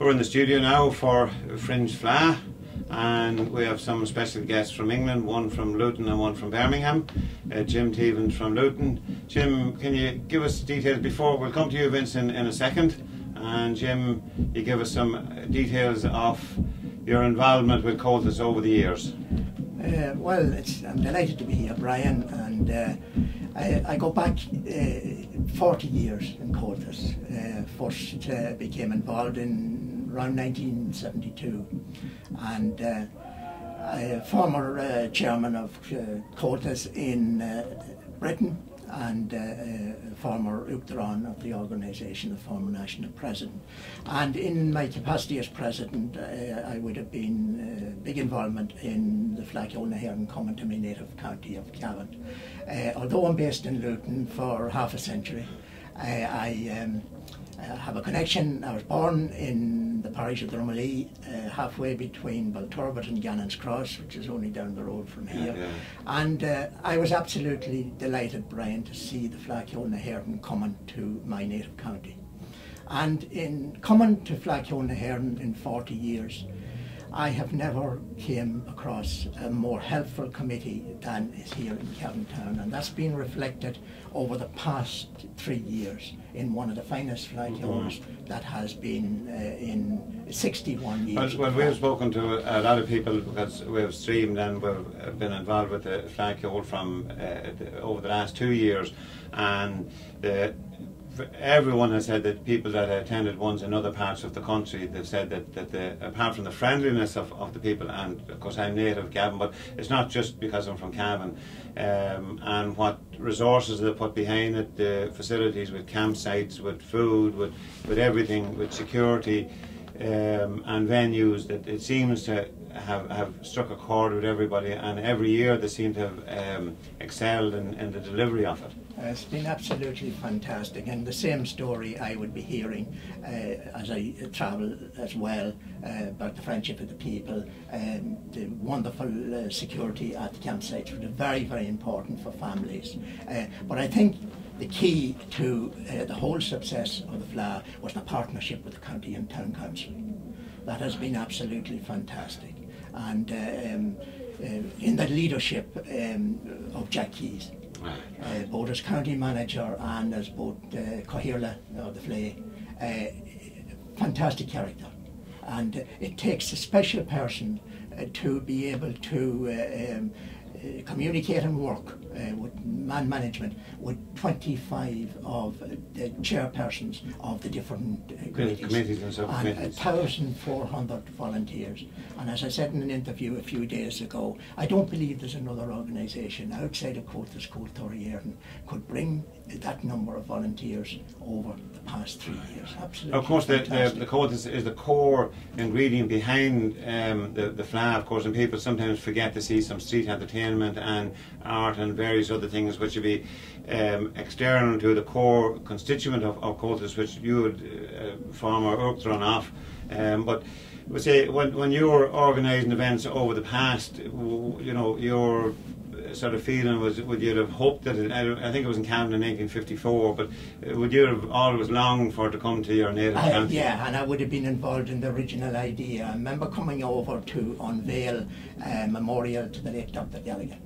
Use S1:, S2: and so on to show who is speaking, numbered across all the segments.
S1: We're in the studio now for Fringe Fleadh, and we have some special guests from England, one from Luton and one from Birmingham. Jim Teevan from Luton. Jim, can you give us details before? We'll come to you, Vincent, in a second. And Jim, you give us some details of your involvement with Comhaltas over the years.
S2: Well, I'm delighted to be here, Brian, and I go back 40 years in Comhaltas. First became involved in around 1972, and former chairman of Comhaltas in Britain, and former Uachtarán of the organisation, the former national president. And in my capacity as president, I would have been big involvement in the Fleadh coming to my native county of Cavan. Although I'm based in Luton for half a century, I have a connection. I was born in the parish of Drummalee, halfway between Balturbet and Gannons Cross, which is only down the road from here. Yeah. And I was absolutely delighted, Brian, to see the Fleadh coming to my native county. And in coming to Fleadh in 40 years, I have never came across a more helpful committee than is here in Cavan Town, and that's been reflected over the past 3 years in one of the finest Fleadh that has been in 61 years.
S1: Well, we've spoken to a lot of people because we've streamed and we've been involved with the Fleadh from over the last 2 years, and everyone has said that people that attended ones in other parts of the country, they've said that apart from the friendliness of the people, and of course I'm native Cavan, but it's not just because I'm from Cavan, and what resources they put behind it, the facilities with campsites, with food, with everything, with security and venues, that it seems to have struck a chord with everybody, and every year they seem to have excelled in the delivery of it.
S2: It's been absolutely fantastic, and the same story I would be hearing as I travel as well, about the friendship of the people, the wonderful security at the campsites, which is very, very important for families. But I think the key to the whole success of the Fleadh was the partnership with the county and town council. That has been absolutely fantastic, and in the leadership of Jack Keys, both as county manager and as both Comhaltas of the Fleadh, fantastic character, and it takes a special person to be able to communicate and work with management with 25 of the chairpersons of the different committees and 1,400 volunteers. And as I said in an interview a few days ago, I don't believe there's another organisation outside of Comhaltas could bring that number of volunteers over the past 3 years. Absolutely.
S1: Of course, the Comhaltas is the core ingredient behind the Fleadh, of course, and people sometimes forget to see some street entertainment and art and various other things which would be external to the core constituent of Comhaltas, which you would former Uachtarán of. But we say when you were organising events over the past, you know, your sort of feeling was, would you have hoped that I think it was in Cavan in 1954, but would you have always longed for it to come to your native county?
S2: Yeah, and I would have been involved in the original idea. I remember coming over to unveil a memorial to the late Dr. Galligan.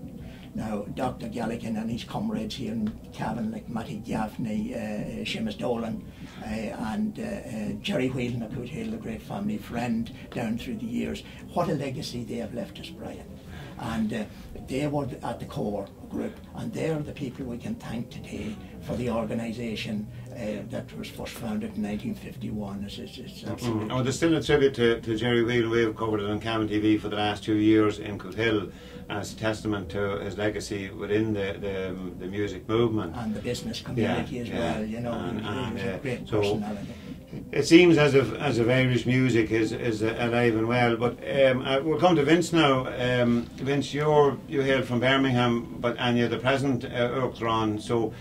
S2: Now, Dr. Galligan and his comrades here in Cavan, like Matty Gaffney, Seamus Dolan, and Jerry Whelan of Coothill, a great family friend down through the years, what a legacy they have left us, Brian. And they were at the core group, and they're the people we can thank today for the organisation that was first founded in 1951.
S1: Oh, there's still a tribute to Jerry Whelan. We've covered it on Cavan TV for the last 2 years in Coothill as a testament to his legacy within the music movement. And
S2: the business community as well, you know, and a great personality.
S1: It seems as if Irish music is alive and well, but we'll come to Vince now. Vince, you hail from Birmingham, and you're the present Uachtarán, so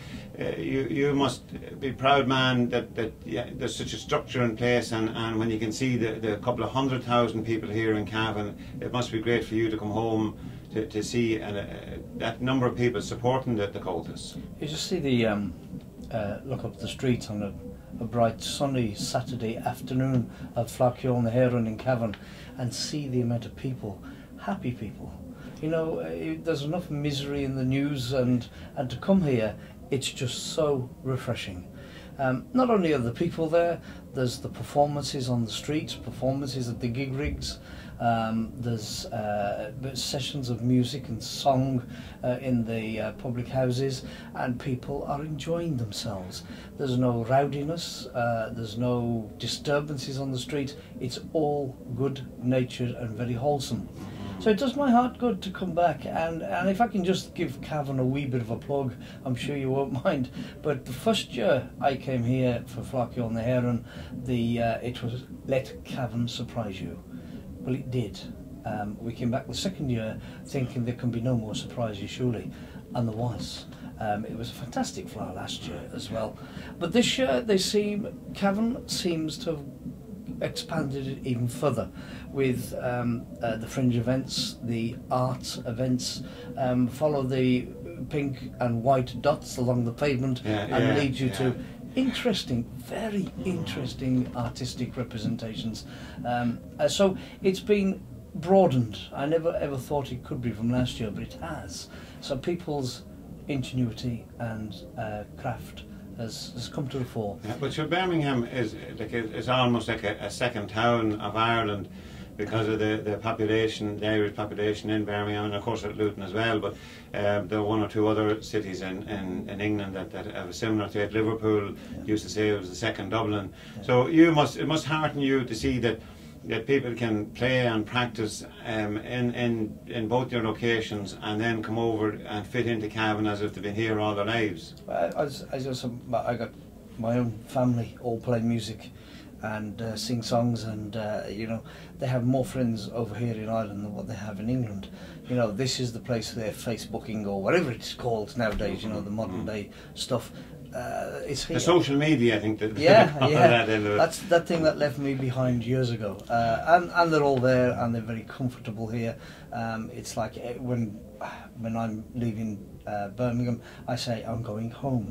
S1: you must be a proud man that there's such a structure in place, and when you can see the couple of 100,000 people here in Cavan, it must be great for you to come home to see that number of people supporting the Comhaltas.
S3: You just see the look up the streets on a bright sunny Saturday afternoon at Fleadh in Cavan and see the amount of people, happy people. You know, there's enough misery in the news, and to come here, it's just so refreshing. Not only are the people there, there's the performances on the streets, performances at the gig rigs, there's sessions of music and song in the public houses, and people are enjoying themselves. There's no rowdiness, there's no disturbances on the street. It's all good-natured and very wholesome. So it does my heart good to come back, and if I can just give Cavan a wee bit of a plug, I'm sure you won't mind, but the first year I came here for Fleadh on the Heron, it was Let Cavan Surprise You. Well, it did. We came back the second year thinking there can be no more surprises surely, and there was. It was a fantastic Fleadh last year as well, but this year Cavan seems to have expanded it even further with the Fringe events, the art events, follow the pink and white dots along the pavement and lead you to interesting, very interesting artistic representations. So it's been broadened. I never ever thought it could be from last year, but it has. So people's ingenuity and craft has come to the fore.
S1: Yeah, but sure, Birmingham is almost like a second town of Ireland because of the population, the Irish population in Birmingham, and of course at Luton as well. But there are one or two other cities in England that have a similar to it. Liverpool used to say it was the second Dublin. So it must hearten you to see that people can play and practice in both your locations and then come over and fit into Cavan as if they've been here all their lives.
S3: I got my own family all play music and sing songs, and you know, they have more friends over here in Ireland than what they have in England. You know, this is the place for their Facebooking or whatever it's called nowadays, you know, the modern day stuff. It's here.
S1: The social media, I think. That's
S3: that thing that left me behind years ago. And they're all there, and they're very comfortable here. It's like when I'm leaving Birmingham, I say I'm going home,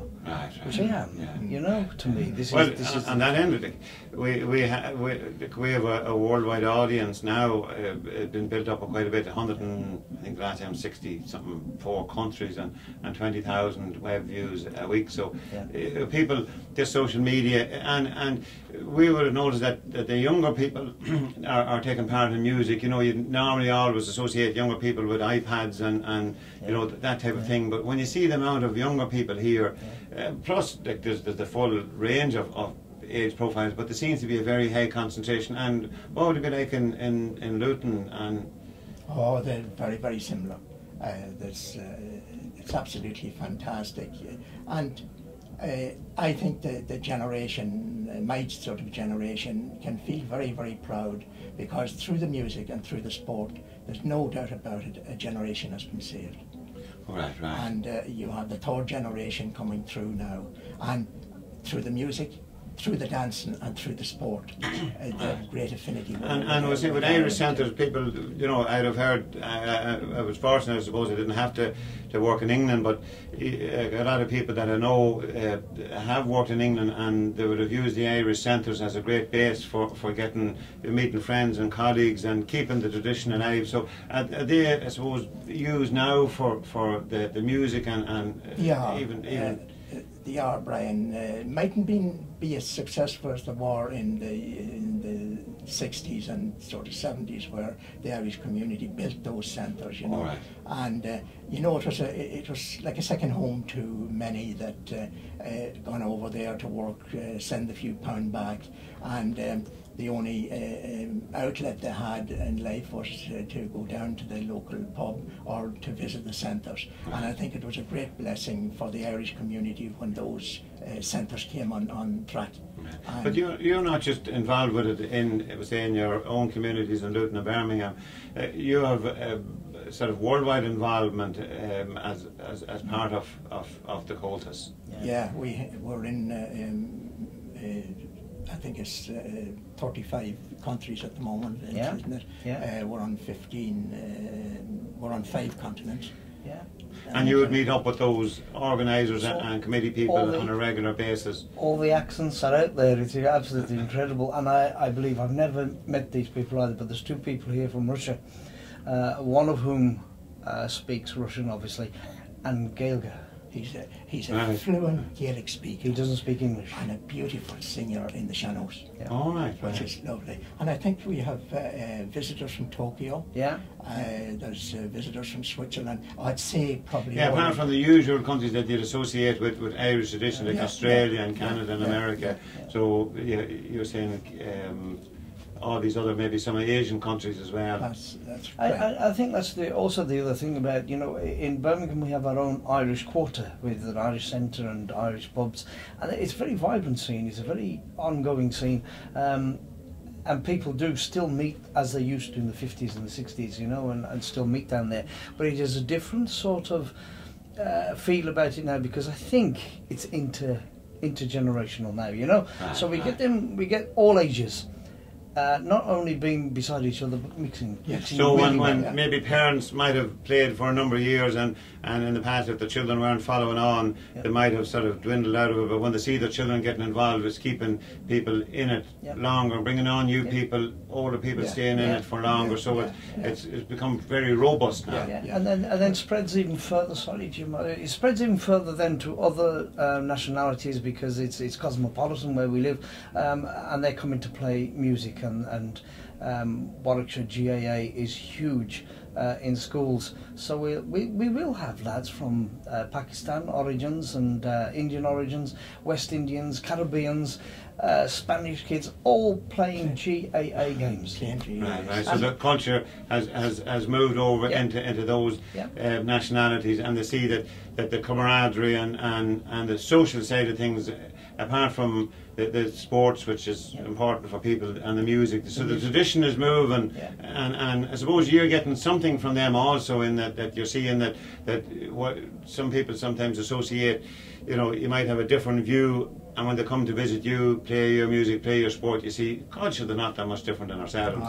S3: which I am. You know, to me, this is.
S1: And that ended it. We have a worldwide audience now. It's been built up quite a bit. 100 and I think last time 4 countries and 20,000 web views a week. So people, this social media, and we would have noticed that the younger people are taking part in music. You know, you normally always associate younger people with iPads and you know, that type of thing. But when you see the amount of younger people here, plus like there's the full range of age profiles, but there seems to be a very high concentration. And what would it be like in Luton? And
S2: oh, they're very, very similar. It's absolutely fantastic, and I think the generation, my sort of generation, can feel very, very proud, because through the music and through the sport, there's no doubt about it, a generation has been saved.
S1: Right.
S2: And you have the third generation coming through now, and through the music, through the dancing and through the sport, they have great affinity.
S1: And was it with Irish centres, people, you know, I'd have heard, I was fortunate, I suppose I didn't have to work in England, but a lot of people that I know have worked in England, and they would have used the Irish centres as a great base for meeting friends and colleagues and keeping the tradition alive. So are they, I suppose, used now for the music and even
S2: they are, Brian. Mightn't be as successful as the war in the 60s and sort of 70s, where the Irish community built those centres, you know.
S1: Right.
S2: And you know, it was like a second home to many that gone over there to work, send a few pound back, and the only outlet they had in life was to go down to the local pub or to visit the centres. And I think it was a great blessing for the Irish community when those centres came on track.
S1: But you're not just involved with it in your own communities in Luton and Birmingham. You have sort of worldwide involvement as part of the Comhaltas.
S2: Yeah, we're in I think it's 35 countries at the moment, isn't it?
S3: Yeah.
S2: We're on 15. We're on 5 continents.
S3: Yeah.
S1: And you would meet up with those organisers
S3: So
S1: and committee people on a regular basis?
S3: All the accents are out there. It's absolutely incredible. And I believe, I've never met these people either, but there's two people here from Russia, one of whom speaks Russian, obviously, and Gaeilge.
S2: He's a fluent Gaelic speaker.
S3: He doesn't speak English.
S2: And a beautiful singer in the Shadows.
S3: Yeah.
S1: All right.
S2: Which is lovely. And I think we have visitors from Tokyo.
S3: Yeah.
S2: There's visitors from Switzerland. I'd say probably...
S1: Yeah, apart from the usual countries that you'd associate with Irish tradition, like Australia and Canada and America.
S3: Yeah.
S1: So you're saying all these other, maybe some Asian countries as well.
S2: That's
S3: I think that's also the other thing about, you know, in Birmingham we have our own Irish quarter with an Irish centre and Irish pubs, and it's a very vibrant scene, it's a very ongoing scene, and people do still meet as they used to in the 50s and the 60s, you know, and still meet down there, but it has a different sort of feel about it now, because I think it's intergenerational now, you know, so we get all ages. Not only being beside each other, but mixing.
S1: So when maybe parents might have played for a number of years, and in the past, if the children weren't following on, they might have sort of dwindled out of it. But when they see the children getting involved, it's keeping people in it longer, bringing on new people, older people staying in it for longer. So it's become very robust now.
S3: And then spreads even further. Sorry, Jim. It spreads even further then to other nationalities, because it's cosmopolitan where we live, and they come in to play music. And Warwickshire GAA is huge in schools, so we will have lads from Pakistan origins and Indian origins, West Indians, Caribbeans, Spanish kids, all playing GAA games.
S1: Right. So the culture has moved over into those nationalities, and they see that the camaraderie and the social side of things, apart from the sports, which is important for people, and the music. So the tradition is moving, and I suppose you're getting something from them also, in that you're seeing that what some people sometimes associate, you know, you might have a different view, and when they come to visit you, play your music, play your sport, you see, God, they're not that much different than ourselves.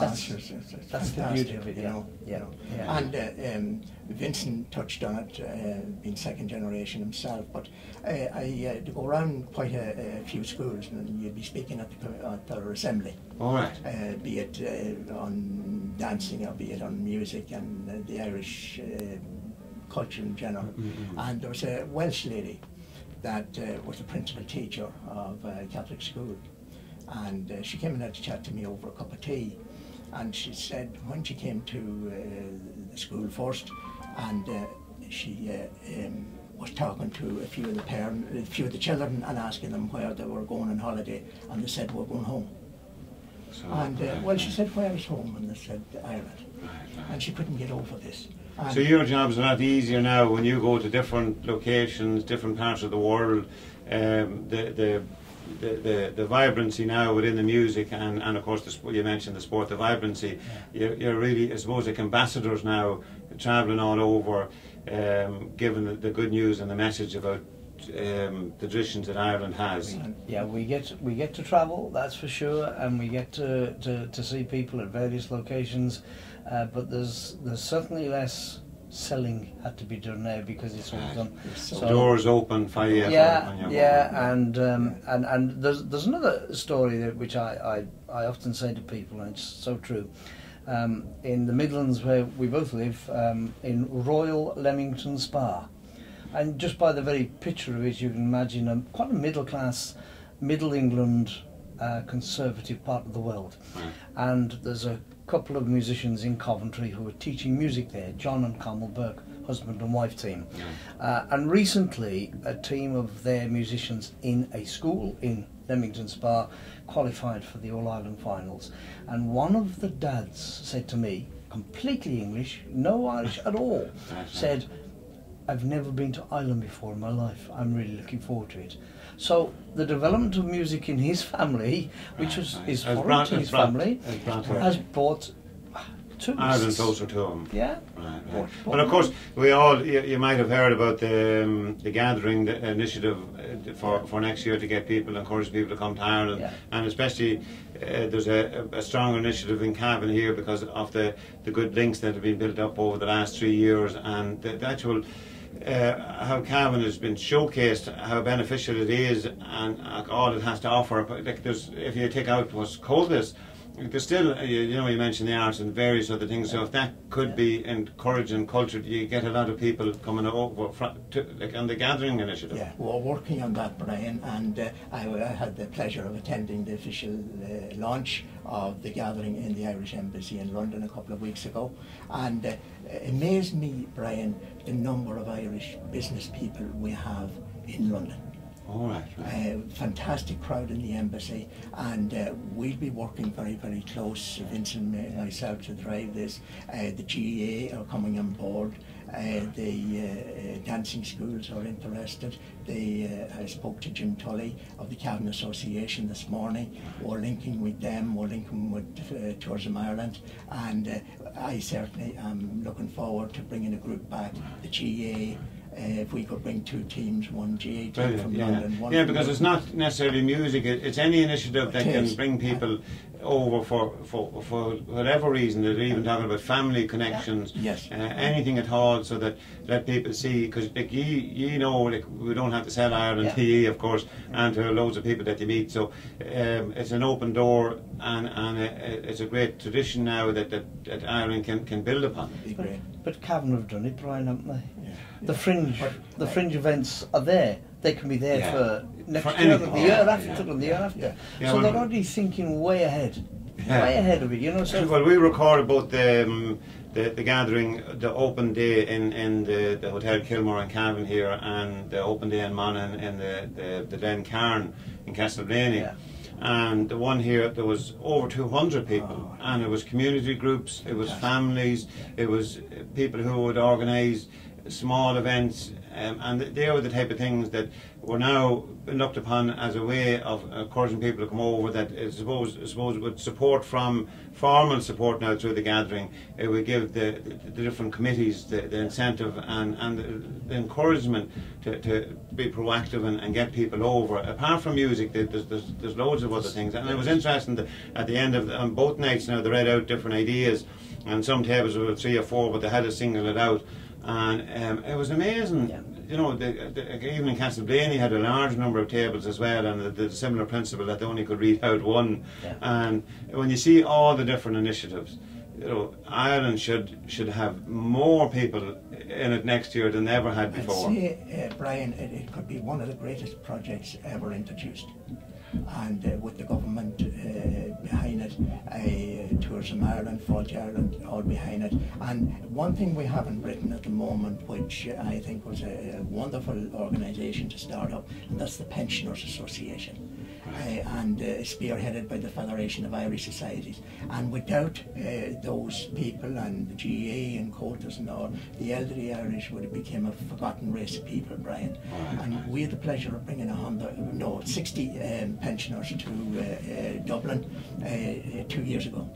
S3: That's the beauty of it,
S2: you know. And Vincent touched on it, being second generation himself, but I go around quite a few schools, and you'd be speaking at their assembly.
S1: All right.
S2: Be it on dancing, or be it on music and the Irish culture in general. And there was a Welsh lady that was the principal teacher of a Catholic school, and she came and had to chat to me over a cup of tea, and she said when she came to the school first, and she was talking to a few of the children, and asking them where they were going on holiday, and they said, we're going home. Well, she said, where is home? And they said, Ireland. And she couldn't get over this.
S1: So your job's a lot easier now when you go to different locations, different parts of the world. The vibrancy now within the music, and of course you mentioned the sport, the vibrancy. You're really, I suppose, like ambassadors now, travelling all over, giving the good news and the message about the traditions that Ireland has.
S3: Yeah, we get to travel, that's for sure, and we get to see people at various locations, but there's certainly less selling had to be done now, because it's all done.
S1: So doors open for you.
S3: And there's another story which I often say to people, and it's so true. In the Midlands, where we both live, in Royal Leamington Spa. And just by the very picture of it, you can imagine quite a middle-class, Middle England, conservative part of the world. And there's a couple of musicians in Coventry who are teaching music there, John and Carmel Burke, husband and wife team. And recently, a team of their musicians in a school in Leamington Spa qualified for the All-Ireland finals. And one of the dads said to me, completely English, no Irish at all, said, I've never been to Ireland before in my life. I'm really looking forward to it. So the development of music in his family, which is foreign to his family, has brought
S1: Ireland closer to them.
S3: Yeah.
S1: Right. But of course, you might have heard about the gathering, the initiative for next year to get people, encourage people to come to Ireland, and especially there's a strong initiative in Cavan here because of the good links that have been built up over the last 3 years, and the actual how Cavan has been showcased, how beneficial it is, and all it has to offer. Like if you take out what's Comhaltas, there's still, you mentioned the arts and various other things, so if that could be encouraged and cultured, you get a lot of people coming over like on the gathering initiative.
S2: Yeah, we're working on that, Brian, and I had the pleasure of attending the official launch of the gathering in the Irish Embassy in London a couple of weeks ago, and it amazed me, Brian, the number of Irish business people we have in London.
S1: All right.
S2: Fantastic crowd in the embassy, and we'll be working very, very close, Vincent and myself, to drive this. The GA are coming on board. The dancing schools are interested. I spoke to Jim Tully of the Cavan Association this morning. We're linking with them, we're linking with Tourism Ireland, and I certainly am looking forward to bringing a group back, the GA. If we could bring 2 teams, one GA team from London, one
S1: because it's not necessarily music, it's any initiative that can bring people over for whatever reason. They're even talking about family connections, anything at all, so that let people see, because like we don't have to sell Ireland to you, of course, and to loads of people that you meet, so it's an open door, and it's a great tradition now that Ireland can build upon.
S3: But Cavan have done it, Brian, haven't they? The fringe events are there. They can be there for next year, the year after, and the year after. So they're already thinking way ahead, way ahead of it. So
S1: well, we recorded both the gathering, the open day in the Hotel Kilmore in Cavan here, and the open day in Monaghan in the Den Cairn in Castleblaney. And the one here, there was over 200 people, and it was community groups, it was families, it was people who would organise small events, and they were the type of things that were now looked upon as a way of encouraging people to come over, that I suppose with support from formal support now through the gathering, it would give the different committees the incentive and the encouragement to be proactive and get people over. Apart from music, there's loads of other things, and it was interesting that at the end of on both nights now they read out different ideas, and some tables were 3 or 4, but they had to single it out. And it was amazing, even in Castleblaney had a large number of tables as well, and the similar principle that they only could read out one. And when you see all the different initiatives, Ireland should have more people in it next year than they ever had before.
S2: I'd say, Brian, it could be one of the greatest projects ever introduced. And with the government behind it, Tourism Ireland, Fleadh Ireland, all behind it. And one thing we have in Britain at the moment, which I think was a wonderful organisation to start up, and that's the Pensioners Association. And spearheaded by the Federation of Irish Societies. And without those people and the GA and Comhaltas and all, the elderly Irish would have become a forgotten race of people, Brian. And we had the pleasure of bringing 60 pensioners to Dublin 2 years ago.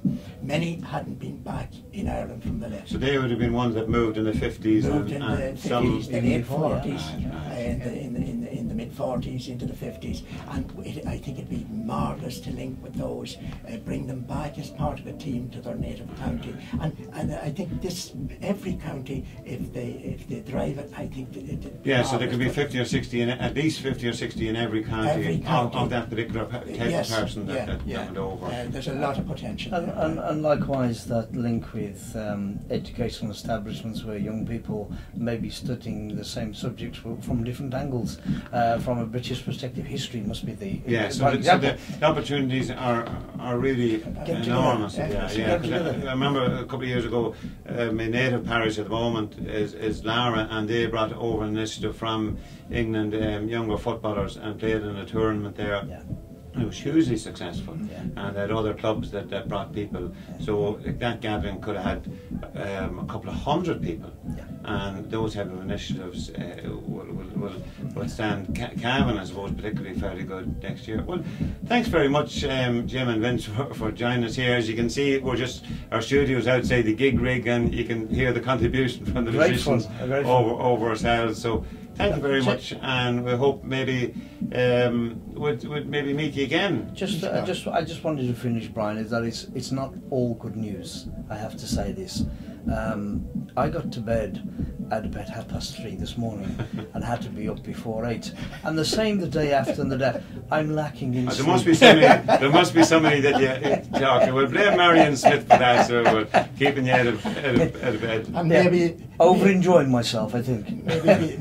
S2: Many hadn't been back in Ireland from the left.
S1: So they would have been ones that moved in the 50s
S2: moved in the 50s, the late 40s, in the mid-40s into the 50s. And I think it'd be marvellous to link with those, bring them back as part of a team to their native county. And I think every county, if they drive it, I think
S1: so there could be 50 or 60 at least 50 or 60 in every county. Of that particular type of person that went over.
S2: There's a lot of potential.
S3: And likewise that link with educational establishments where young people may be studying the same subjects from different angles. From a British perspective, history must be the
S1: so the opportunities are really enormous. I remember a couple of years ago, my native parish at the moment is Lara, and they brought over an initiative from England, younger footballers, and played in a tournament there. It was hugely successful, and had other clubs that brought people. So that gathering could have had a couple of hundred people, and those type of initiatives will stand. Cavan, I suppose, particularly fairly good next year. Well, thanks very much, Jim and Vince, for joining us here. As you can see, we're just our studio's outside the gig rig, and you can hear the contribution from the musicians over ourselves. So. Thank you very much, and we hope maybe would maybe meet you again.
S3: I just wanted to finish, Brian. Is that it's not all good news. I have to say this. I got to bed at about 3:30 this morning and had to be up before 8. And the same the day after and the day. I'm lacking in sleep.
S1: There must be somebody that you talk to. We'll blame Marion Smith for that, so we're keeping you out of bed.
S2: And maybe
S3: over enjoying myself, I think.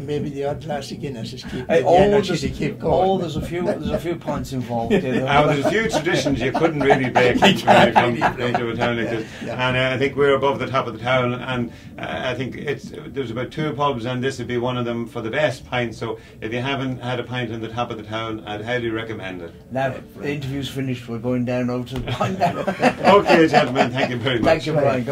S2: Maybe the odd glass of Guinness is keeping the energy to keep going.
S3: There's a few pints involved.
S1: There's a few traditions you couldn't really break when you come to a town like this. And I think we're above the top of the town, and I think there's about 2 pubs, and this would be one of them for the best pints. So if you haven't had a pint in the top of the town, I'd highly recommend it.
S3: Now the interview's finished. We're going down over to the pint now.
S1: Okay, gentlemen, thank you very much.
S3: Thank you, Brian.